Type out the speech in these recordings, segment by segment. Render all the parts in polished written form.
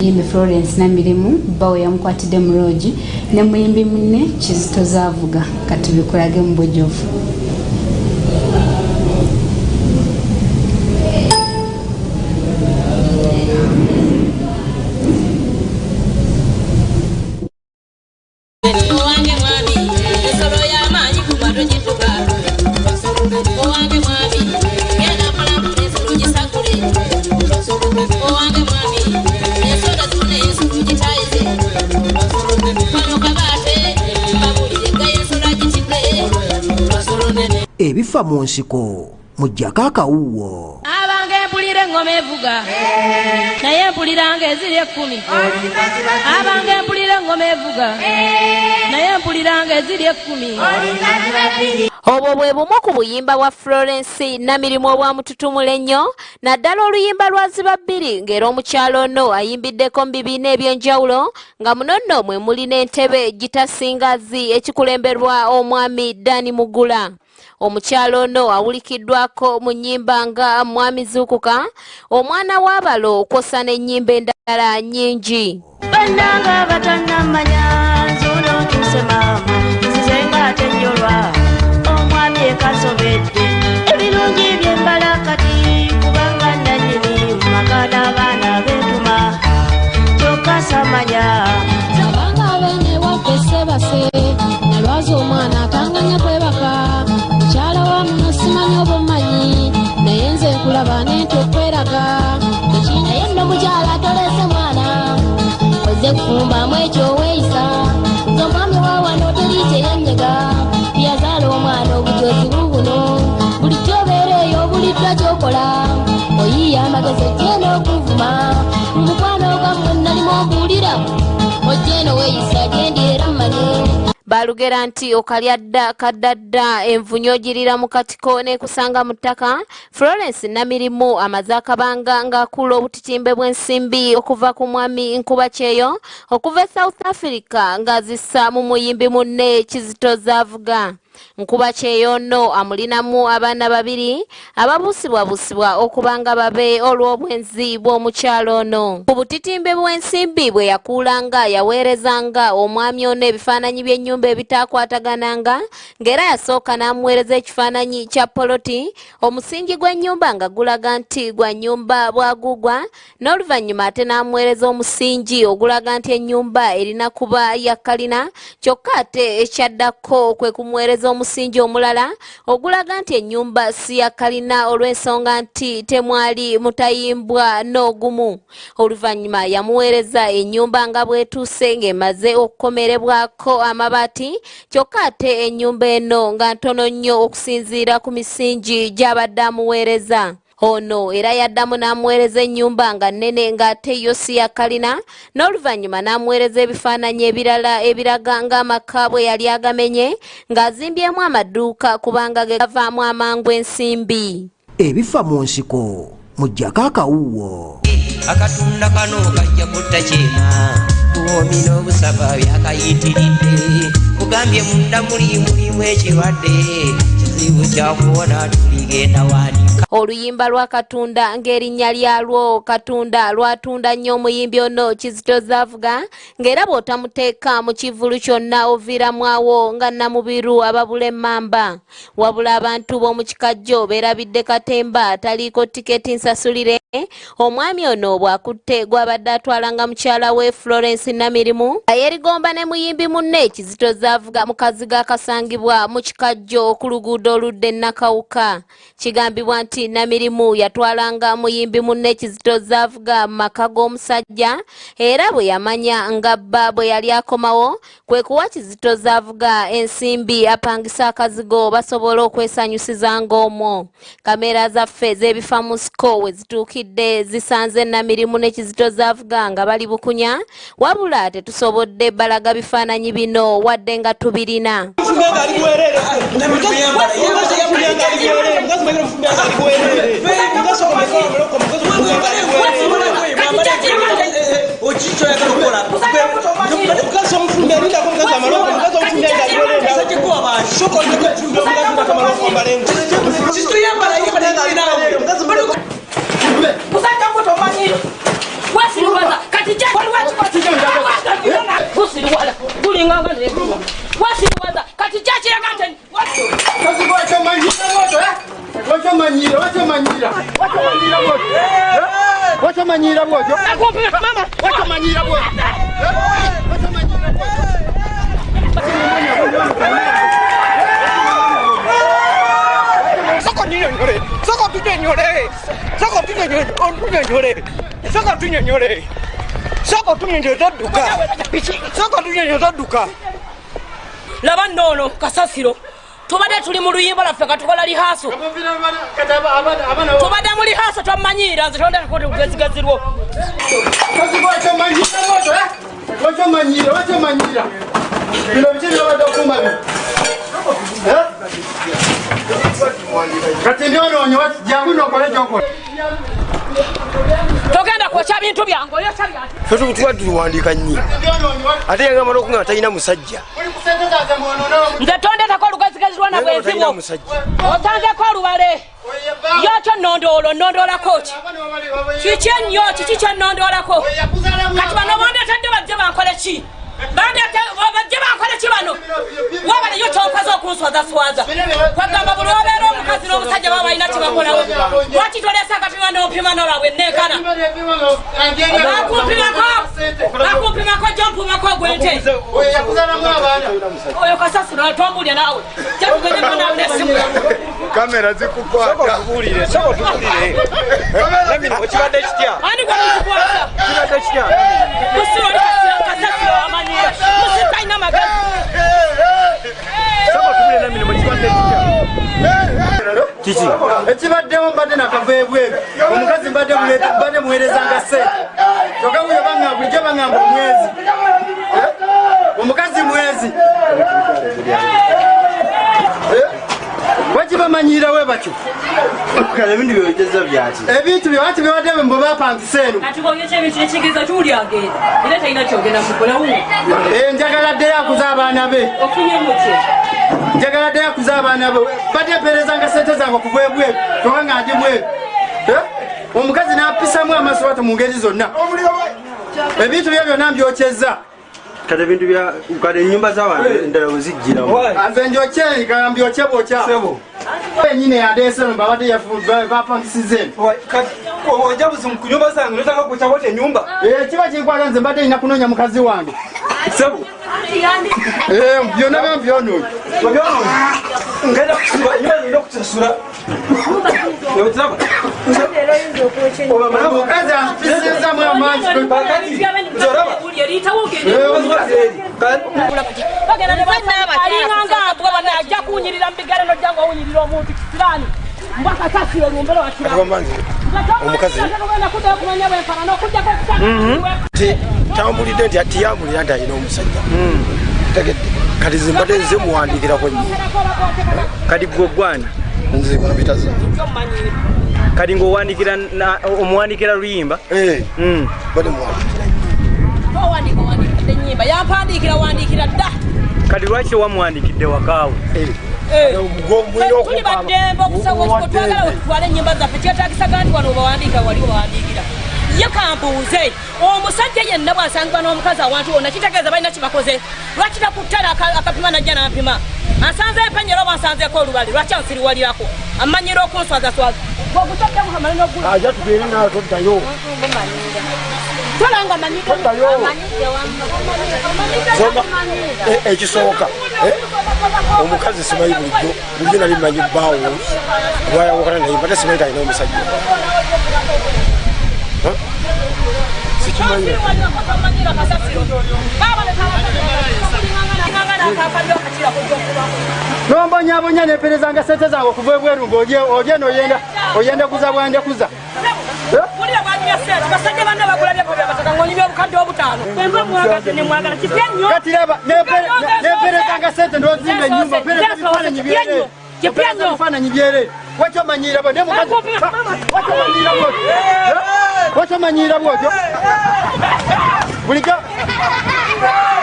Yimbi Florence Namirimu bawo yamukwatidde mu lodge ne muyimbi munne Kizito Zaavuga katubikulage mu bujjuvu. Ebifa mu nsiko mujjako akawuwo. Abange mpulira engoma evuga naye mpulira ng'eziri 10. Abange mpulira engoma evuga naye mpulira ng'eziri 10. Obwo bwe bumu ku buyimba bwa Florence Namirimu obwamututumula ennyo naddala oluyimba lwa Ziba 2 ng'era omukyalo ono ayimbiddeko mu bibiina eby'enjawulo nga muno nno mwe muli n'entebe gitasingazi ekikulemberwa omwami Dani Mugula. Omukyalo ono awulikiddwako mu nnyimba nga Mwami Zuukuka, Omwana w'Abalo kwosa n'ennyimba endala nnyingi. Bannanga batannamanya nzuuno ntuuse maama nzize nga tennyolwa omwami ekasobedde ebirungi byembala kati kubanga nannyini mu maka n'abaana b'entuma kyokka samanya abanga abeene waffe sebase nalwaza omwana akanganya kwebaka mukyala wa muno simanya obumanyi naye nze nkulaba nenti okweraga naye nno mukyala tolese mwana oze kufumbamu ekyo weeyisa z'omwami waawano teri kyeyanyega yazaala omwana obujozi bubuno buli kyobeereeyo buliddwa kyokola oyiiya amagezi ojje n'okuvuma mu mukwano gammwe nalimu ombuulira ojje no weeyisa gendi era mmanye. Balugera nti okalya dda kaddadda envunyo girira mu katiko n'ekusanga mu ttaka. Florence Namirimu amaze akabanga ng'akula obutitimbe bw'ensimbi okuva ku mwami Nkubakyeyo okuva e South Africa ng'azissa mu muyimbi munne Kizito Zaavuga. Nkubakyeyo nno amulinamu abaana 2 ababuusibwabusibwa okubanga babe olw'obwenzi bw'omukyalo ono. Ku butitimbe bw'ensimbi bwe yakuulanga yaweerezanga omwami ono ebifaananyi by'ennyumba ebitaakwatagananga ng'era yasooka n'amuweereza ekifaananyi kya poloti omusingi gw'ennyumba nga gulaga nti gwa nnyumba bwagugwa n'oluvannyuma ate n'amuweereza omusingi ogulaga nti ennyumba erina kuba ya kalina kyokka ate ekyaddako kwe kumuweereza omusingi omulala ogulaga nti ennyumba si ya kalina olw'ensonga nti temwali mutayimbwa n'ogumu. Oluvannyuma yamuweereza ennyumba nga bwetuuse ng'emaze okukomerebwako amabaati kyokka ate ennyumba eno nga ntono nnyo okusinziira ku misingi gy'abadde amuweereza. Ono era yaddamu n'amuweereza ennyumba nga nnene ng'ate yo si ya kalina n'oluvannyuma n'amuweereza ebifaananyi ebirala ebiraga ng'amaka bwe yali agamenye ng'azimbyemu amaduuka kubanga ge gavaamu amangu ensimbi. Ebifa mu nsiko mujjako akawuwo. Akatunda kano kajja kutta kyema buwomi n'obusaba byakayitiridde kugambye munda mulimu ekirwadde kizibu kyakuwona tuligenda wanika. Oluyimba lwa Katunda ng'erinnya lyalwo Katunda lwatunda nnyo omuyimbi ono Kizito Zaavuga ng'era bw'otamuteeka mu kivulu kyonna oviiramu awo nga Namubiru ababula emmamba. Wabula abantu b'omu kikajjo beerabidde katemba taliiko tiketi nsasulire omwami ono bw'akutte gw'abadde atwalanga mukyala we Florence Namirimu yeerigomba ne muyimbi munne Kizito Zaavuga mu kazigo akasangibwa mu kikajjo ku luguudo oludda e Nakawuka. Kigambibwa nti Namirimu yatwalanga muyimbi munne Kizito Zaavuga mu maka g'omusajja era bwe yamanya nga bba bwe yali akomawo kwe kuwa Kizito Zaavuga ensimbi apangisa akazigo basobole okwesanyusizanga omwo. Kamera zaffe z'ebifa mu nsiko we zituukidde zisanze Namirimu ne Kizito Zaavuga nga bali bukunya wabula tetusobodde balaga bifaananyi bino wadde nga tubirina. Kati Kusiriwala kulinganga nebuwa wasiriwaza kati chachi yakante kazi wacho manyira moto wacho manyira moto wacho manyira moto mama wacho manyira moto Soko tunyonyole duka. Laba nnono kasasiro. Tubadde tuli mu luyimba laffe katukola lihaso. Tubadde mu lihaso twamanyira nze tonda kote kugezigezirwo. Wacho manyira. Bino bichini wabadde okumanya. Kati ndiononye jangu nokole gyokole. Togenda kwokya bintu byange oyokya byange. Fetu tuwa tuliwandika nnyo. Ate yagamba n'okunga talina musajja. Nze tondetako olugezigezirwa na bwenzibo. Otanzeko olubale. Yokyo nnondoolako ki? Kiki ennyo kiki kyennondoolako? Kati bano bondetedde bajje bankole ki? Bajje bankole ki bano? Wabale yo kyokoze okunswazaswaza. Kwagamba buli obeera omukazi n'omusajja baba balina kibakolawo. Lwaki toleesa akapima n'opima n'olwabwe nneekana? Bakumpimako gy'ompumako gwente. Oyo kasasiro tombulya naawe. Kyakugenda nawe n'essimu. Kamera zikukwata. Soko tubulire. Namini okibadde kitya? Ani gwe mukikwata? Kibadde kitya? Musiro kasasiro amanyira. Musika ina magezi. Soko tubulire namini okibadde kitya? Kiki? Ekibaddewo mbadde nakaveebwe. Omukazi mbadde muweerezanga ssente. Kyokka buyo bulijjo baŋŋamba omwezi. Omukazi mwezi. Wakibamanyira we batyo. Kale ebintu byogeza byaki? Ebintu byewati byewadde bwe bapangisa eno. Kati bwogeza ebintu ekigeza kyuli agenda. Era talina kyogenda kukolawo. Njagala ddeyo akuza abaana be. Ofunye mutye. Njagala ddeyo akuza abaana be. Badde mpeerezanga ssente zange okubwebweru. Kyokka nga ndi bweru. Omukazi n'apisamu amaaso bati mu ngeri zonna. Ebintu byo byonna mbyokyezza. Kale ebintu bya kale ennyumba z'abantu endala we zijjiramu. Nze njokye byokye bwokya. Ennyini yadeese no babadde bapangisiza eno. Ojabuzi mu kunyumba zange notaka kukyawota ennyumba? Kiba kinkwata nze mbadde nina kunoonya mukazi wange. Sebo. Byonna byonoonya. Ngenda kusula ennyumba zirina okutasula. Omukazi ampisizzamu amaanyi. Alinganga abwa bana ajja kuwunyirira mu bigere n'ojja ng'owunyirira omuntu kisiraani. Mbwa kasasiro olumbero wakirawo. Omukazi tambulidde nti atiyambulira nti alina omusajja. Tegedde kati zimbadde nze muwandiikirako nnyo. Kati gwe gwani? Nze mpita zange. Kati ng'owandiikira omuwandiikira luyimba? Badde muwandiikira. Owandiikidde nnyimba yampandiikira wandiikira dda. Kati lwaki wamuwandiikidde wakaawe? Tuli baddembe okusagotwagala otutwala ennyimba zaffe kyetaagisaga nti wano obawandiika wali obawandiikira. Ye kambuuze omusajja yenna bw'asangibwa n'omukazi awantu wonna kitegeeza balina kibakoze. Lwaki takuttala akapima najja n'ampima? Ansanze empenyero oba ansanzeeko olubale lwaki ansiriwalirako? Amanyira okunswazaswaza. Bw'ogutadde muhamale n'oggula. Ajja tubeere nawe toddayo. Tolanga manyira. Ekisooka omukazi simanyi bulijjo nali mmanyi bbaawo lwayawukana naye mbadde simanyi talina omusajja. Sikimanyi. Nombonyabonya nempeerezanga ssente zange okuva ebweru ng'ogye noyenda kuza bwanjakuza. Abasajja banne bagulabyeko byabataka ng'onyumya obukadde obutaano. Bwemba mwagaze ne mwagala kipya nnyo. Kati laba nempeerezanga ssente n'ozimba ennyumba mpeereza ebifaananyi byereere. Ebifaananyi byereere. Wakyomanyira bwotyo. Wakyomanyira bwotyo. Bulijjo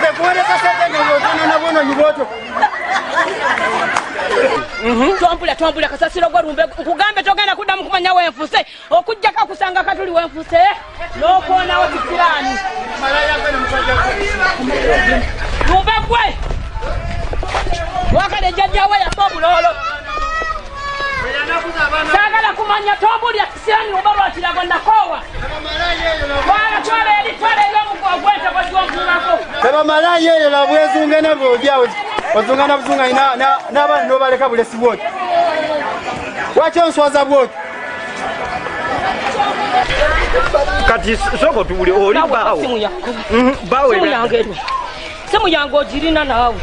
bekuweereza ssente ng'ozonoona bwononyi bwotyo. tompula kasasiro gwe lumbe nkugambe togenda kuddamu kumanya wenfuse okujjako kusanga katuli wenfuse n'okwonawo kisiraani lumbe gwe wakale jjajjawe yafa obuloolo saagala kumanya tombulya kisiraani oba lwakirago nakoowa twala eri omugogwente bwegyompulako tebamalayo eyo labwezunga nabwojyawo ozunga nabuzunga n'abaana n'obaleka bulesi bwoti waki onswaza bwoti kati soko tubuli oli simu yange ogirina naawe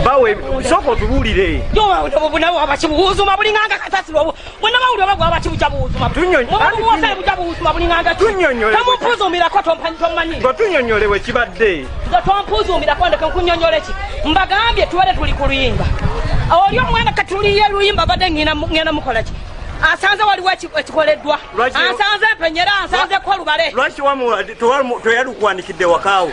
bawe soko tubulire nabo abakibuuzuma bulinganga kasasiro bwena bawuli oba gwaba kibuja buuzuma buja buuzuma bulinganga tamumpuzuumirako tomanyi nga tunyonyolewe kibadde nga tompuzuumirako ndeke nkunyonyole ki mbagambye tubale tuli ku luyimba oli omwana katuliye luyimba badde ngenda mukola ki asanze waliwo ekikoleddwa ansanze empenyera ansanzeko olubale lwaki toyalukwanikidde wakaawo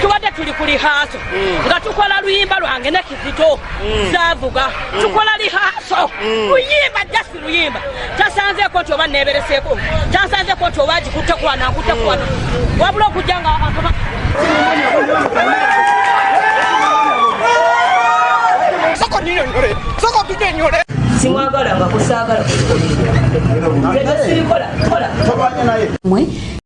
tubadde tuli ku lihaaso nga tukola luyimba lwange ne kizito zaavuga tukola lihaaso luyimba jasi luyimba tasanzeko nti oba neebereseeko tasanzeko nti oba gikutte kwana wabula okujja nga soko tunyonyole simwagala nga kusaagala mwe